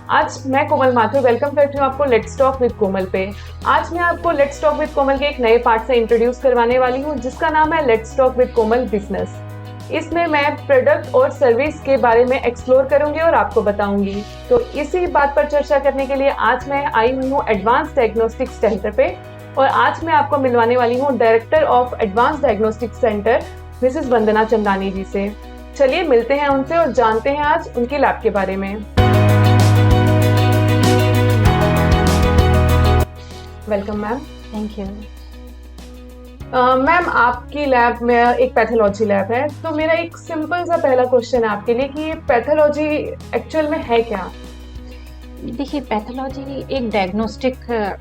आज मैं कोमल माथुर वेलकम करती हूँ आपको लेट्स टॉक विद कोमल पे। आज मैं आपको लेट्स टॉक विद कोमल के एक नए पार्ट से इंट्रोड्यूस करवाने वाली हूँ जिसका नाम है let's talk with Komal business. इसमें मैं प्रोडक्ट और सर्विस के बारे में एक्सप्लोर करूंगी और आपको बताऊंगी। तो इसी बात पर चर्चा करने के लिए आज मैं आई हुई हूँ एडवांस डायग्नोस्टिक सेंटर पे और आज मैं आपको मिलवाने वाली हूँ director of advance diagnostic centre Mrs Vandana Chandani ji से। चलिए मिलते हैं उनसे और जानते हैं आज उनकी लैब के बारे में। Welcome ma'am. Thank you. Ma'am आपकी लैब में एक पैथोलॉजी लैब है, तो मेरा एक सिंपल सा पहला क्वेश्चन है आपके लिए कि ये पैथोलॉजी एक्चुअल में है क्या? देखिए, पैथोलॉजी एक डायग्नोस्टिक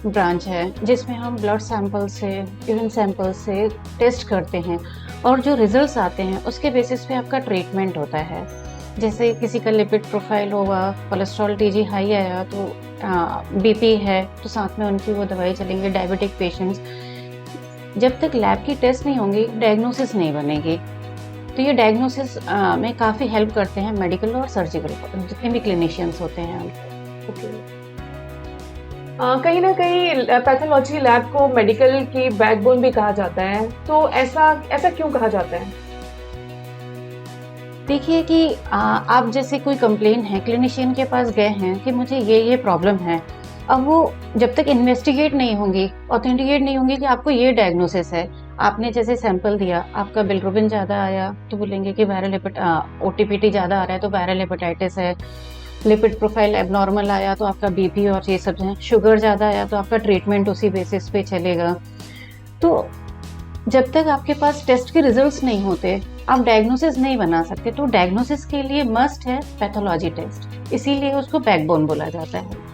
ब्रांच है जिसमें हम ब्लड सैंपल से, यूरिन सैंपल से टेस्ट करते हैं और जो रिजल्ट्स आते हैं उसके बेसिस पे आपका ट्रीटमेंट होता है। जैसे किसी का लिपिड प्रोफाइल होगा, कोलेस्ट्रॉल TG हाई आया तो BP है तो साथ में उनकी वो दवाई चलेंगे। डायबिटिक पेशेंट्स, जब तक लैब की टेस्ट नहीं होंगी डायग्नोसिस नहीं बनेगी। तो ये डायग्नोसिस में काफ़ी हेल्प करते हैं मेडिकल और सर्जिकल जितने भी क्लिनिशियंस होते हैं। कहीं ना कहीं पैथोलॉजी लैब को मेडिकल की बैकबोन भी कहा जाता है, तो ऐसा क्यों कहा जाता है? देखिए कि आप जैसे कोई कंप्लेन है, क्लिनिशियन के पास गए हैं कि मुझे ये प्रॉब्लम है, अब वो जब तक इन्वेस्टिगेट नहीं होंगी, ऑथेंटिकेट नहीं होंगी कि आपको ये डायग्नोसिस है। आपने जैसे सैंपल दिया, आपका बिलिरुबिन ज़्यादा आया तो बोलेंगे कि वायरल OTPT ज़्यादा आ रहा है तो वायरल हेपेटाइटिस है। लिपिड प्रोफाइल एबनॉर्मल आया तो आपका BP और ये सब है। शुगर ज़्यादा आया तो आपका ट्रीटमेंट उसी बेसिस पे चलेगा। तो जब तक आपके पास टेस्ट के रिजल्ट्स नहीं होते आप डायग्नोसिस नहीं बना सकते। तो डायग्नोसिस के लिए मस्ट है पैथोलॉजी टेस्ट, इसीलिए उसको बैकबोन बोला जाता है।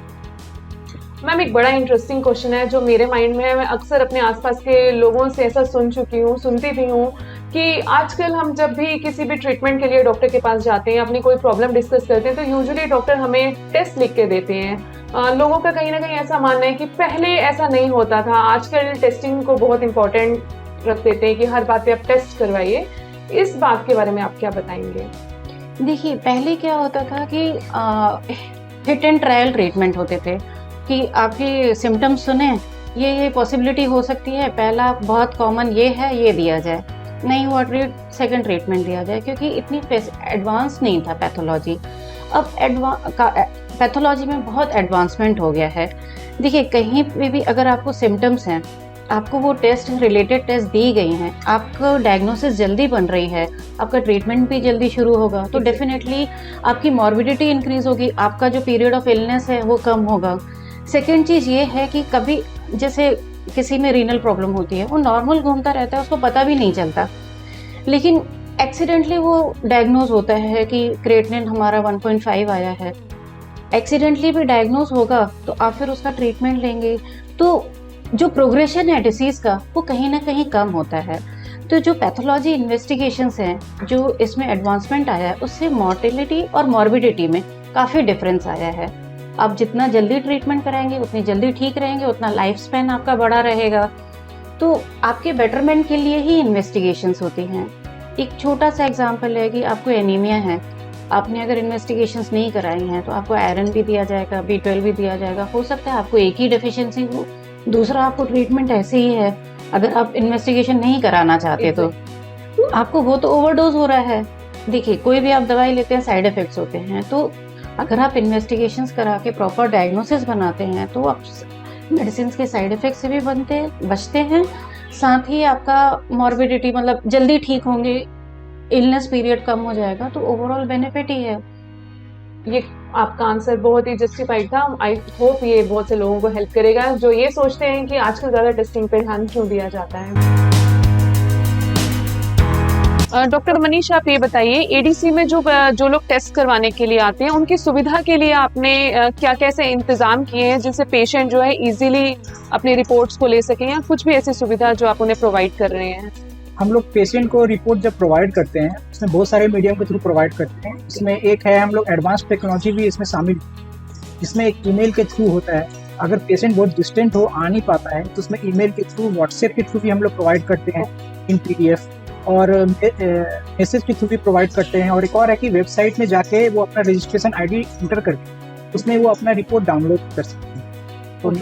मैम एक बड़ा इंटरेस्टिंग क्वेश्चन है जो मेरे माइंड में है। मैं अक्सर अपने आसपास के लोगों से ऐसा सुनती भी हूँ कि आजकल हम जब भी किसी भी ट्रीटमेंट के लिए डॉक्टर के पास जाते हैं, अपनी कोई प्रॉब्लम डिस्कस करते हैं, तो यूजुअली डॉक्टर हमें टेस्ट लिख के देते हैं। लोगों का कहीं ना कहीं ऐसा मानना है कि पहले ऐसा नहीं होता था, आजकल टेस्टिंग को बहुत इंपॉर्टेंट रख देते हैं कि हर बात पे आप टेस्ट करवाइए। इस बात के बारे में आप क्या बताएंगे? देखिए, पहले क्या होता था कि हिट एंड ट्रायल ट्रीटमेंट होते थे कि आपके सिम्टम्स सुने, ये पॉसिबिलिटी हो सकती है, पहला बहुत कॉमन ये है, ये दिया जाए, नहीं हुआ सेकंड ट्रीटमेंट दिया जाए, क्योंकि इतनी एडवांस नहीं था पैथोलॉजी। अब पैथोलॉजी में बहुत एडवांसमेंट हो गया है। देखिए, कहीं भी अगर आपको सिम्टम्स हैं, आपको वो टेस्ट रिलेटेड टेस्ट दी गई हैं, आपको डायग्नोसिस जल्दी बन रही है, आपका ट्रीटमेंट भी जल्दी शुरू होगा, तो डेफिनेटली आपकी मॉर्बिडिटी इंक्रीज होगी, आपका जो पीरियड ऑफ इलनेस है वो कम होगा। सेकेंड चीज़ ये है कि कभी जैसे किसी में रीनल प्रॉब्लम होती है, वो नॉर्मल घूमता रहता है, उसको पता भी नहीं चलता, लेकिन एक्सीडेंटली वो डायग्नोज होता है कि क्रिएटिनिन हमारा 1.5 आया है। एक्सीडेंटली भी डायग्नोज होगा तो आप फिर उसका ट्रीटमेंट लेंगे, तो जो प्रोग्रेशन है डिसीज़ का वो कहीं ना कहीं कम होता है। तो जो पैथोलॉजी इन्वेस्टिगेशंस हैं, जो इसमें एडवांसमेंट आया है, उससे मॉर्टेलिटी और मॉर्बिडिटी में काफ़ी डिफरेंस आया है। आप जितना जल्दी ट्रीटमेंट कराएंगे उतनी जल्दी ठीक रहेंगे, उतना लाइफ स्पैन आपका बड़ा रहेगा। तो आपके बेटरमेंट के लिए ही इन्वेस्टिगेशंस होती हैं। एक छोटा सा एग्जांपल है कि आपको एनीमिया है, आपने अगर इन्वेस्टिगेशंस नहीं कराई हैं तो आपको आयरन भी दिया जाएगा, B12 भी दिया जाएगा। हो सकता है आपको एक ही डेफिशिएंसी हो, दूसरा आपको ट्रीटमेंट ऐसे ही है। अगर आप इन्वेस्टिगेशन नहीं कराना चाहते तो आपको वो तो ओवरडोज हो रहा है। देखिए, कोई भी आप दवाई लेते हैं, साइड इफेक्ट्स होते हैं, तो अगर आप इन्वेस्टिगेशंस करा के प्रॉपर डायग्नोसिस बनाते हैं तो आप मेडिसिन के साइड इफेक्ट से भी बचते हैं, साथ ही आपका मॉर्बिडिटी मतलब जल्दी ठीक होंगे, इलनेस पीरियड कम हो जाएगा, तो ओवरऑल बेनिफिट ही है। ये आपका आंसर बहुत ही जस्टिफाइड था। आई होप ये बहुत से लोगों को हेल्प करेगा जो ये सोचते हैं कि आजकल ज़्यादा टेस्टिंग पे ध्यान क्यों दिया जाता है। डॉक्टर मनीष, आप ये बताइए, एडीसी में जो लोग टेस्ट करवाने के लिए आते हैं, उनकी सुविधा के लिए आपने क्या कैसे इंतजाम किए हैं जिससे पेशेंट जो है इजीली अपनी रिपोर्ट्स को ले सकें, या कुछ भी ऐसी सुविधा जो आप उन्हें प्रोवाइड कर रहे हैं? हम लोग पेशेंट को रिपोर्ट जब प्रोवाइड करते हैं उसमें बहुत सारे मीडियम के थ्रू प्रोवाइड करते हैं। इसमें एक है, हम लोग एडवांस टेक्नोलॉजी भी इसमें शामिल, इसमें एक ईमेल के थ्रू होता है। अगर पेशेंट बहुत डिस्टेंट हो, आ नहीं पाता है, तो उसमें ईमेल के थ्रू, व्हाट्सएप के थ्रू भी हम लोग प्रोवाइड करते हैं इन पीडीएफ, और मैसेज के थ्रू भी प्रोवाइड करते हैं। और एक और है कि वेबसाइट में जाके वो अपना रजिस्ट्रेशन आईडी इंटर करके उसमें वो अपना रिपोर्ट डाउनलोड कर सकते हैं। तो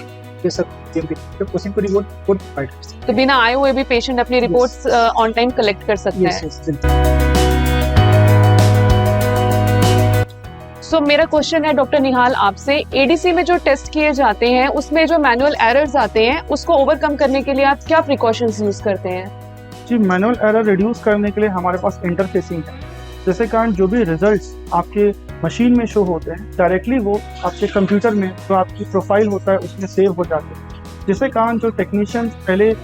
ये सब पेशेंट को रिपोर्ट प्रोवाइड कर सकते हैं। तो बिना आए हुए भी पेशेंट अपनी रिपोर्ट्स ऑन टाइम कलेक्ट कर सकता है। सो मेरा क्वेश्चन है डॉक्टर निहाल आपसे, एडीसी में जो टेस्ट किए जाते हैं उसमें जो मैनुअल एरर्स आते हैं उसको ओवरकम करने के लिए आप क्या प्रिकॉशंस यूज करते हैं? जी, मैनुअल एरर रिड्यूस करने के लिए हमारे पास इंटरफेसिंग है, जिसके कारण जो भी रिजल्ट्स आपके मशीन में शो होते हैं डायरेक्टली वो आपके कंप्यूटर में जो आपकी प्रोफाइल होता है उसमें सेव हो जाते हैं, जिसके कारण जो टेक्नीशियन पहले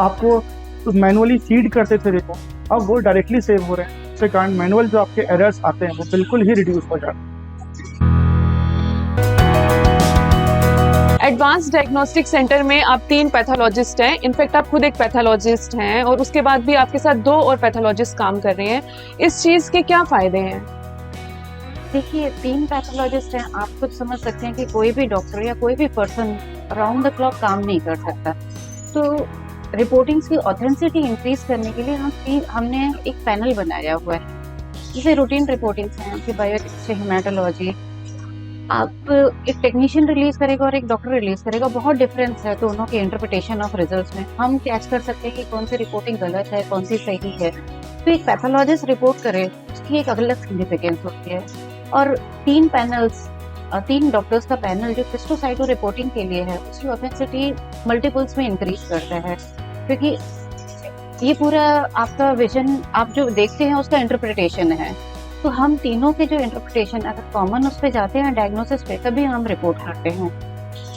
आपको मैनुअली फीड करते थे रिपोर्ट, अब वो डायरेक्टली सेव हो रहे हैं, जिसके कारण मैनुअल जो आपके एरर्स आते हैं वो बिल्कुल ही रिड्यूस हो जाते हैं। एडवांस डायग्नोस्टिक सेंटर में आप 3 पैथोलॉजिस्ट हैं, इनफैक्ट आप खुद एक पैथोलॉजिस्ट हैं, और उसके बाद भी आपके साथ 2 और पैथोलॉजिस्ट काम कर रहे हैं। इस चीज़ के क्या फ़ायदे हैं? देखिए, 3 पैथोलॉजिस्ट हैं, आप खुद समझ सकते हैं कि कोई भी डॉक्टर या कोई भी पर्सन राउंड द क्लॉक काम नहीं कर सकता। तो रिपोर्टिंग्स की ऑथेंटिसिटी इंक्रीज करने के लिए हमने एक पैनल बनाया हुआ है। जैसे रूटीन रिपोर्टिंग्स हैं आपकी बायोकेमिस्ट्री, हेमाटोलॉजी, आप एक टेक्नीशियन रिलीज करेगा और एक डॉक्टर रिलीज करेगा, बहुत डिफरेंस है दोनों के इंटरप्रिटेशन ऑफ रिजल्ट्स में। हम कैच कर सकते हैं कि कौन सी रिपोर्टिंग गलत है, कौन सी सही है। तो एक पैथोलॉजिस्ट रिपोर्ट करे उसकी एक अलग सिग्निफिकेंस होती है। और 3 पैनल्स, 3 डॉक्टर्स का पैनल जो हिस्टोसाइटो रिपोर्टिंग के लिए है, उसकी ऑथेंटिसिटी मल्टीपल्स में इंक्रीज करता है, क्योंकि ये पूरा आपका विजन, आप जो देखते हैं उसका इंटरप्रिटेशन है। तो हम तीनों के जो इंटरप्रिटेशन अगर कॉमन उस पे जाते हैं डायग्नोसिस पे, तभी हम रिपोर्ट करते हैं।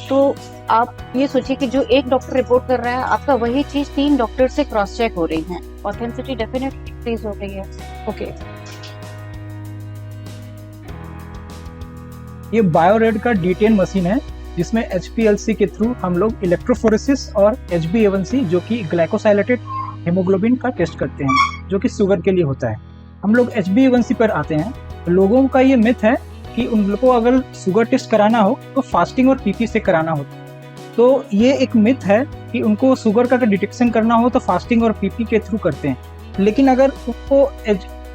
तो आप ये सोचिए कि जो एक डॉक्टर रिपोर्ट कर रहा है, आपका वही चीज 3 डॉक्टर से क्रॉस चेक हो रही है, ऑथेंटिसिटी डेफिनेटली इंक्रीज हो रही है। ओके, ये बायोरेड का D10 मशीन है, जिसमें HPLC के थ्रू हम लोग इलेक्ट्रोफोरेसिस और HbA1c जो कि ग्लाइकोसाइलेटेड हेमोग्लोबिन का टेस्ट करते हैं, जो कि शुगर के लिए होता है। हम लोग HbA1c पर आते हैं। लोगों का ये मिथ है कि उन लोगों को अगर शुगर टेस्ट कराना हो तो फास्टिंग और पीपी से कराना हो, तो ये एक मिथ है कि उनको शुगर का डिटेक्शन करना हो तो फास्टिंग और पीपी के थ्रू करते हैं। लेकिन अगर उनको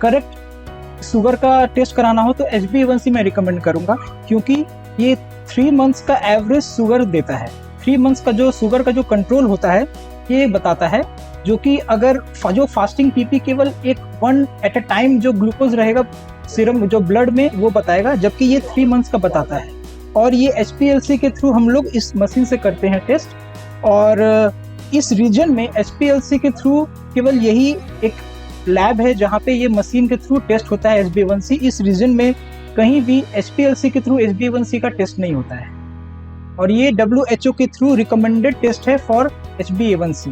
करेक्ट शुगर का टेस्ट कराना हो तो HbA1c मैं रिकमेंड करूँगा, क्योंकि ये 3 मंथ्स का एवरेज शुगर देता है। 3 मंथ्स का जो शुगर का जो कंट्रोल होता है ये बताता है, जो कि अगर जो फास्टिंग पीपी केवल एक 1 एट अ टाइम जो ग्लूकोज रहेगा सीरम जो ब्लड में वो बताएगा, जबकि ये 3 मंथ्स का बताता है। और ये HPLC के थ्रू हम लोग इस मशीन से करते हैं टेस्ट। और इस रीजन में HPLC के थ्रू केवल यही एक लैब है जहाँ पे ये मशीन के थ्रू टेस्ट होता है HbA1c। इस रीजन में कहीं भी HPLC के थ्रू HbA1c का टेस्ट नहीं होता है, और ये WHO के थ्रू रिकमेंडेड टेस्ट है फॉर HbA1c।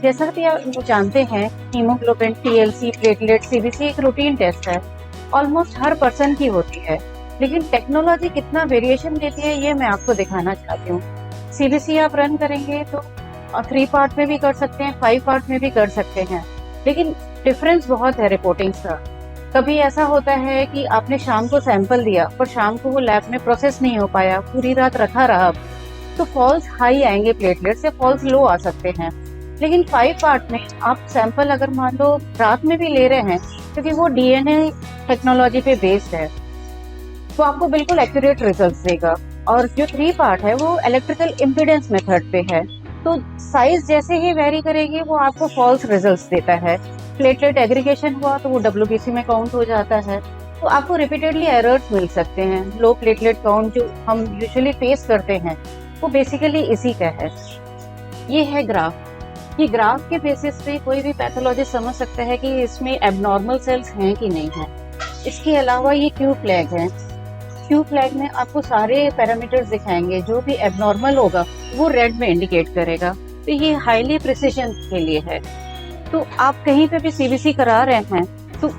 जैसा कि आप जानते हैं, हीमोग्लोबिन, TLC, प्लेटलेट, CBC एक रूटीन टेस्ट है, ऑलमोस्ट हर पर्सन की होती है। लेकिन टेक्नोलॉजी कितना वेरिएशन देती है ये मैं आपको दिखाना चाहती हूँ। CBC आप रन करेंगे तो 3 पार्ट में भी कर सकते हैं, 5 पार्ट में भी कर सकते हैं, लेकिन डिफरेंस बहुत है रिपोर्टिंग का। कभी ऐसा होता है कि आपने शाम को सैंपल दिया पर शाम को वो लैब में प्रोसेस नहीं हो पाया, पूरी रात रखा रहा, तो फॉल्स हाई आएंगे प्लेटलेट्स या फॉल्स लो आ सकते हैं। लेकिन 5 पार्ट में आप सैंपल अगर मान लो रात में भी ले रहे हैं, क्योंकि वो DNA टेक्नोलॉजी पे बेस्ड है, तो आपको बिल्कुल एक्यूरेट रिजल्ट्स देगा। और जो 3 पार्ट है वो इलेक्ट्रिकल इम्पीडेंस मेथड पे है, तो साइज जैसे ही वेरी करेगी वो आपको फॉल्स रिजल्ट्स देता है। प्लेटलेट एग्रीगेशन हुआ तो वो WBC में काउंट हो जाता है, तो आपको रिपीटेडली एरर्स मिल सकते हैं। लो प्लेटलेट काउंट जो हम यूजुअली फेस करते हैं वो बेसिकली इसी का है। ये है ग्राफ। ये ग्राफ के बेसिस पे कोई भी पैथोलॉजिस्ट समझ सकता है कि इसमें एबनॉर्मल सेल्स हैं कि नहीं है। इसके अलावा ये क्यू फ्लैग है। क्यू फ्लैग में आपको सारे पैरामीटर्स दिखाएंगे, जो भी एबनॉर्मल होगा वो रेड में इंडिकेट करेगा। तो ये हाईली प्रिसिशन के लिए है। तो आप कहीं पे भी सीबीसी करा रहे हैं तो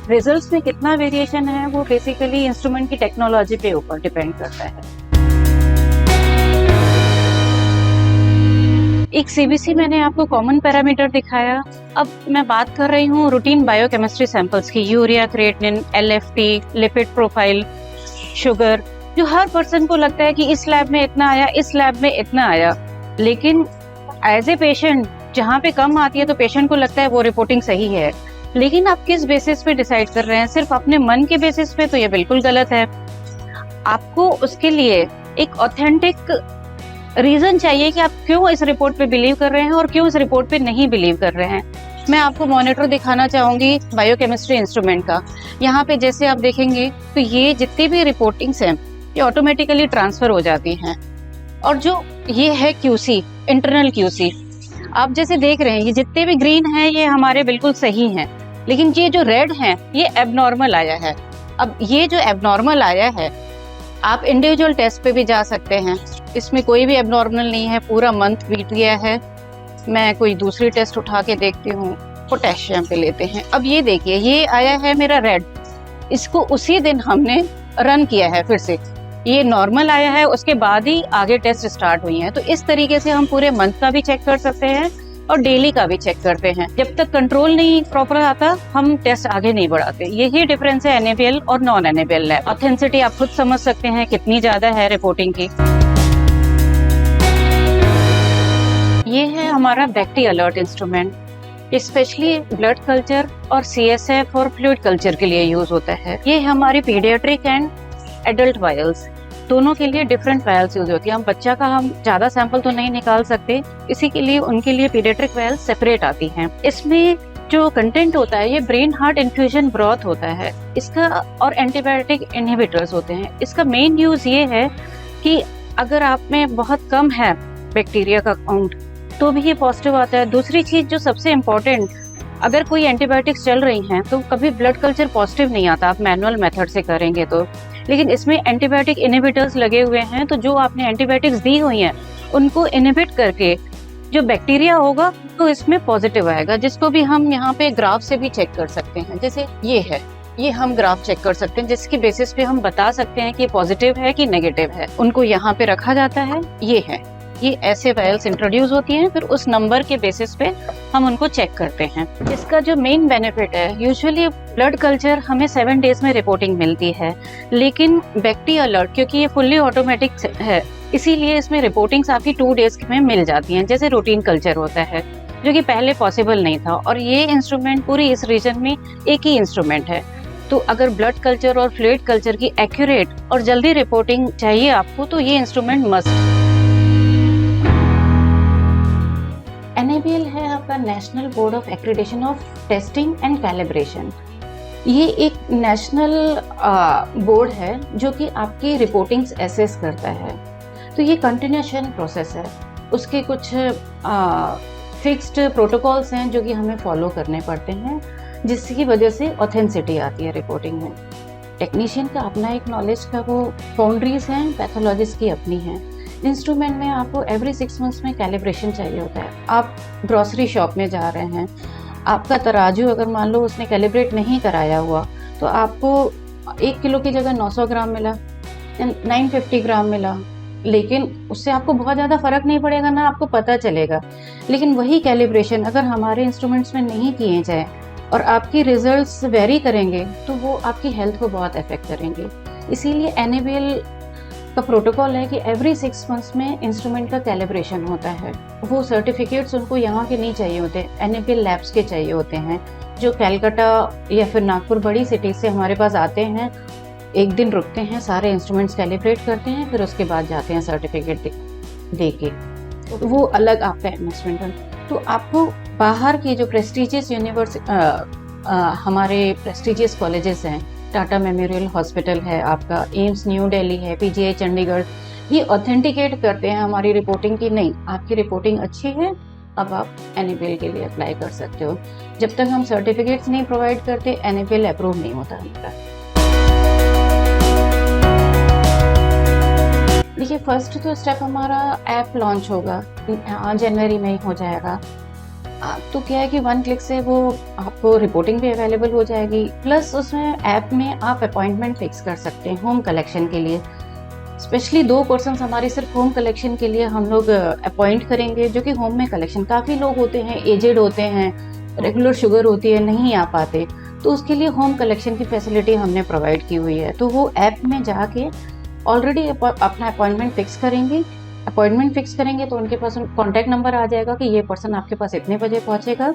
रिजल्ट्स में कितना वेरिएशन है वो बेसिकली इंस्ट्रूमेंट की टेक्नोलॉजी पे ऊपर डिपेंड करता है। एक सीबीसी मैंने आपको कॉमन पैरामीटर दिखाया। अब मैं बात कर रही हूँ रूटीन बायोकेमिस्ट्री सैंपल्स की, urea, creatinine, LFT, lipid profile, sugar, जो हर पर्सन को लगता है कि इस लैब में इतना आया, इस लैब में इतना आया, लेकिन एज ए पेशेंट जहाँ पे कम आती है तो पेशेंट को लगता है वो रिपोर्टिंग सही है, लेकिन आप किस बेसिस पे डिसाइड कर रहे हैं? सिर्फ अपने मन के बेसिस पे, तो ये बिल्कुल गलत है। आपको उसके लिए एक ऑथेंटिक रीजन चाहिए कि आप क्यों इस रिपोर्ट पे बिलीव कर रहे हैं और क्यों इस रिपोर्ट पे नहीं बिलीव कर रहे हैं। मैं आपको मॉनिटर दिखाना चाहूंगी बायोकेमिस्ट्री इंस्ट्रूमेंट का। यहाँ पे जैसे आप देखेंगे तो ये जितनी भी रिपोर्टिंग्स हैं ये ऑटोमेटिकली ट्रांसफर हो जाती हैं। और जो ये है क्यूसी, इंटरनल क्यूसी, आप जैसे देख रहे हैं ये जितने भी ग्रीन हैं ये हमारे बिल्कुल सही हैं, लेकिन ये जो रेड हैं ये एबनॉर्मल आया है। अब ये जो एबनॉर्मल आया है आप इंडिविजुअल टेस्ट पे भी जा सकते हैं, इसमें कोई भी एबनॉर्मल नहीं है, पूरा मंथ बीत गया है। मैं कोई दूसरी टेस्ट उठा के देखती हूँ, पोटेशियम पे लेते हैं। अब ये देखिए ये आया है मेरा रेड, इसको उसी दिन हमने रन किया है, फिर से ये नॉर्मल आया है, उसके बाद ही आगे टेस्ट स्टार्ट हुई हैं। तो इस तरीके से हम पूरे मंथ का भी चेक कर सकते हैं और डेली का भी चेक करते हैं। जब तक कंट्रोल नहीं प्रॉपर आता हम टेस्ट आगे नहीं बढ़ाते। यही डिफरेंस है एनएबीएल और नॉन एनएबीएल लैब। ऑथेंसिटी आप खुद समझ सकते हैं कितनी ज्यादा है रिपोर्टिंग की। ये है हमारा bact alert instrument, specially blood culture और सीएसएफ और फ्लूइड कल्चर के लिए यूज होता है। ये हमारी पीडियाट्रिक एंड एडल्ट वायल्स दोनों के लिए डिफरेंट वायल्स यूज होती है। हम बच्चा का हम ज्यादा सैंपल तो नहीं निकाल सकते, इसी के लिए उनके लिए पीडियाट्रिक वायल्स सेपरेट आती हैं। इसमें जो कंटेंट होता है ये ब्रेन हार्ट इन्फ्यूजन ब्रॉथ होता है इसका, और एंटीबायोटिक इनहिबिटर्स होते हैं। इसका मेन यूज ये है कि अगर आप में बहुत कम है बैक्टीरिया का काउंट तो भी ये पॉजिटिव आता है। दूसरी चीज जो सबसे इम्पोर्टेंट, अगर कोई एंटीबायोटिक्स चल रही हैं तो कभी ब्लड कल्चर पॉजिटिव नहीं आता आप मैनुअल मेथड से करेंगे तो, लेकिन इसमें एंटीबायोटिक इनहिबिटर्स लगे हुए हैं, तो जो आपने एंटीबायोटिक्स दी हुई हैं उनको इनहिबिट करके जो बैक्टीरिया होगा तो इसमें पॉजिटिव आएगा, जिसको भी हम यहाँ पे ग्राफ से भी चेक कर सकते हैं। जैसे ये है, ये हम ग्राफ चेक कर सकते हैं जिसकी बेसिस पे हम बता सकते हैं कि पॉजिटिव है कि नेगेटिव है। उनको यहाँ पे रखा जाता है, ये है, ये ऐसे वायल्स इंट्रोड्यूस होती हैं, फिर उस नंबर के बेसिस पे हम उनको चेक करते हैं। इसका जो मेन बेनिफिट है, यूजुअली ब्लड कल्चर हमें 7 डेज में रिपोर्टिंग मिलती है, लेकिन बैक्टी अलर्ट क्योंकि ये फुल्ली ऑटोमेटिक है इसीलिए इसमें रिपोर्टिंग्स आपकी 2 डेज में मिल जाती हैं, जैसे रूटीन कल्चर होता है, जो कि पहले पॉसिबल नहीं था। और ये इंस्ट्रूमेंट पूरी इस रीजन में एक ही इंस्ट्रूमेंट है। तो अगर ब्लड कल्चर और फ्लूइड कल्चर की एक्यूरेट और जल्दी रिपोर्टिंग चाहिए आपको तो ये इंस्ट्रूमेंट मस्ट। एनएबीएल है आपका national board of accreditation of testing and calibration. ये एक नेशनल बोर्ड है जो कि आपकी रिपोर्टिंग्स एसेस करता है। तो ये कंटिन्यूएशन प्रोसेस है, उसके कुछ फिक्स्ड प्रोटोकॉल्स हैं जो कि हमें फॉलो करने पड़ते हैं, जिसकी वजह से ऑथेंसिटी आती है रिपोर्टिंग में। टेक्नीशियन का अपना एक नॉलेज का वो बाउंड्रीज हैं, पैथोलॉजिस्ट की अपनी हैं। इंस्ट्रूमेंट में आपको एवरी 6 मंथ्स में कैलिब्रेशन चाहिए होता है। आप ग्रोसरी शॉप में जा रहे हैं, आपका तराजू अगर मान लो उसने कैलिब्रेट नहीं कराया हुआ तो आपको 1 किलो की जगह 900 ग्राम मिला, 950 ग्राम मिला, लेकिन उससे आपको बहुत ज़्यादा फर्क नहीं पड़ेगा, ना आपको पता चलेगा। लेकिन वही कैलिब्रेशन अगर हमारे इंस्ट्रूमेंट्स में नहीं किए जाए और आपकी रिजल्ट्स वेरी करेंगे तो वो आपकी हेल्थ को बहुत अफेक्ट करेंगे। इसीलिए एनएबीएल का प्रोटोकॉल है कि एवरी 6 मंथ्स में इंस्ट्रूमेंट का कैलिब्रेशन होता है। वो सर्टिफिकेट्स उनको यहाँ के नहीं चाहिए होते, एनएबीएल लैब्स के चाहिए होते हैं, जो कलकत्ता या फिर नागपुर बड़ी सिटी से हमारे पास आते हैं, एक दिन रुकते हैं, सारे इंस्ट्रूमेंट्स कैलिब्रेट करते हैं, फिर उसके बाद जाते हैं सर्टिफिकेट दे के। तो वो अलग आपका इन्वेस्टमेंट है। तो आपको बाहर की जो प्रेस्टिजियस हमारे प्रेस्टिजियस कॉलेजेस हैं, टाटा मेमोरियल हॉस्पिटल है, आपका एम्स न्यू दिल्ली है, पीजीआई चंडीगढ़, ये ऑथेंटिकेट करते हैं हमारी रिपोर्टिंग की, नहीं आपकी रिपोर्टिंग अच्छी है, अब आप एनएबीएल के लिए अप्लाई कर सकते हो। जब तक हम सर्टिफिकेट्स नहीं प्रोवाइड करते एनएबीएल अप्रूव नहीं होता हमारा। देखिए, फर्स्ट तो स्टेप हमारा ऐप लॉन्च होगा, जनवरी में ही हो जाएगा। तो क्या है कि 1 क्लिक से वो आपको रिपोर्टिंग भी अवेलेबल हो जाएगी, प्लस उसमें ऐप में आप अपॉइंटमेंट फिक्स कर सकते हैं होम कलेक्शन के लिए। स्पेशली 2 पर्सन्स हमारे सिर्फ होम कलेक्शन के लिए हम लोग अपॉइंट करेंगे, जो कि होम में कलेक्शन, काफ़ी लोग होते हैं, एजेड होते हैं, रेगुलर शुगर होती है, नहीं आ पाते, तो उसके लिए होम कलेक्शन की फैसिलिटी हमने प्रोवाइड की हुई है। तो वो ऐप में जाके ऑलरेडी अपना अपॉइंटमेंट फिक्स करेंगे। अपॉइंटमेंट फिक्स करेंगे तो उनके पास कॉन्टैक्ट नंबर आ जाएगा कि ये पर्सन आपके पास इतने बजे पहुंचेगा,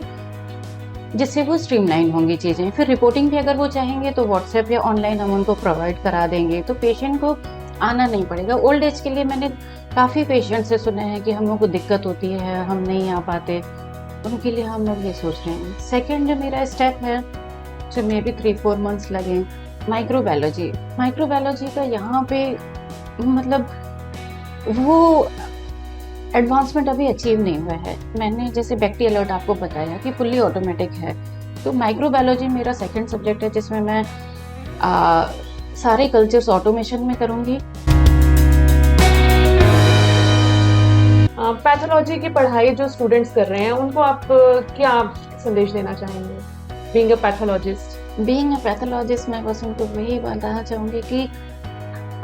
जिससे वो स्ट्रीमलाइन होंगी चीज़ें। फिर रिपोर्टिंग भी अगर वो चाहेंगे तो व्हाट्सएप या ऑनलाइन हम उनको प्रोवाइड करा देंगे, तो पेशेंट को आना नहीं पड़ेगा। ओल्ड एज के लिए मैंने काफ़ी पेशेंट से सुना है कि हम लोग को दिक्कत होती है, हम नहीं आ पाते, उनके लिए हम लोग ये सोच रहे हैं। सेकेंड जो मेरा स्टेप है, जो मे बी 3-4 मंथ्स लगे, माइक्रोबायोलॉजी। माइक्रोबायोलॉजी का यहाँ पे मतलब वो एडवांसमेंट अभी अचीव नहीं हुआ है। मैंने जैसे बैक्टी अलर्ट आपको बताया कि फुल्ली ऑटोमेटिक है, तो माइक्रोबायोलॉजी मेरा सेकंड सब्जेक्ट है, जिसमें मैं सारे कल्चर्स ऑटोमेशन में करूँगी। पैथोलॉजी की पढ़ाई जो स्टूडेंट्स कर रहे हैं उनको आप क्या संदेश देना चाहेंगे being a pathologist? Being a pathologist मैं बस उनको वही बताना चाहूँगी कि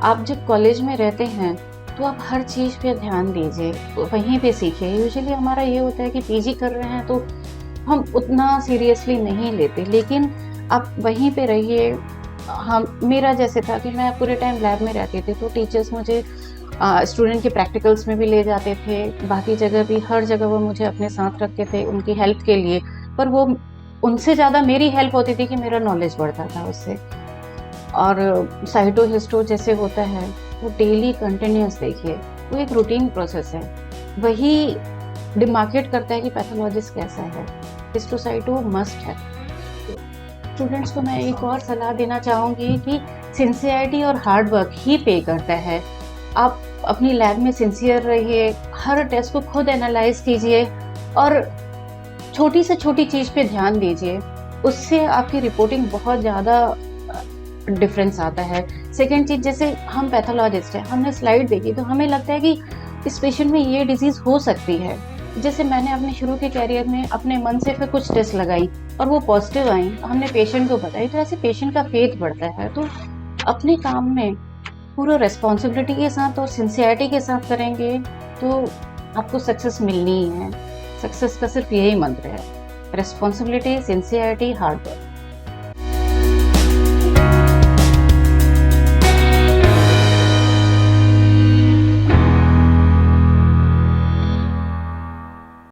आप जब कॉलेज में रहते हैं तो आप हर चीज़ पे ध्यान दीजिए, वहीं पे सीखिए। यूजुअली हमारा ये होता है कि पीजी कर रहे हैं तो हम उतना सीरियसली नहीं लेते, लेकिन आप वहीं पे रहिए। हम मेरा जैसे था कि मैं पूरे टाइम लैब में रहती थी, तो टीचर्स मुझे स्टूडेंट के प्रैक्टिकल्स में भी ले जाते थे, बाकी जगह भी, हर जगह वो मुझे अपने साथ रखते थे उनकी हेल्प के लिए। पर वो उनसे ज़्यादा मेरी हेल्प होती थी कि मेरा नॉलेज बढ़ता था उससे। और साइटो हिस्टो जैसे होता है वो डेली कंटिन्यूस देखिए, वो एक रूटीन प्रोसेस है, वही डिमार्केट करता है कि पैथोलॉजिस्ट कैसा है। हिस्टोसाइटो मस्ट है। स्टूडेंट्स को मैं एक और सलाह देना चाहूँगी कि सिंसियरिटी और हार्ड वर्क ही पे करता है। आप अपनी लैब में सिंसियर रहिए, हर टेस्ट को खुद एनालाइज कीजिए और छोटी से छोटी चीज़ पे ध्यान दीजिए, उससे आपकी रिपोर्टिंग बहुत ज़्यादा डिफरेंस आता है। सेकेंड चीज़, जैसे हम पैथोलॉजिस्ट हैं, हमने स्लाइड देखी तो हमें लगता है कि इस पेशेंट में ये डिजीज़ हो सकती है। जैसे मैंने अपने शुरू के कैरियर में अपने मन से फिर कुछ टेस्ट लगाई और वो पॉजिटिव आई, हमने पेशेंट को बताई, तो ऐसे पेशेंट का फेथ बढ़ता है। तो अपने काम में पूरा रिस्पॉन्सिबिलिटी के साथ और सिंसियरिटी के साथ करेंगे तो आपको सक्सेस मिलनी ही है। सक्सेस का सिर्फ यही मंत्र है, रिस्पॉन्सिबिलिटी, सिंसियरिटी, हार्ड वर्क।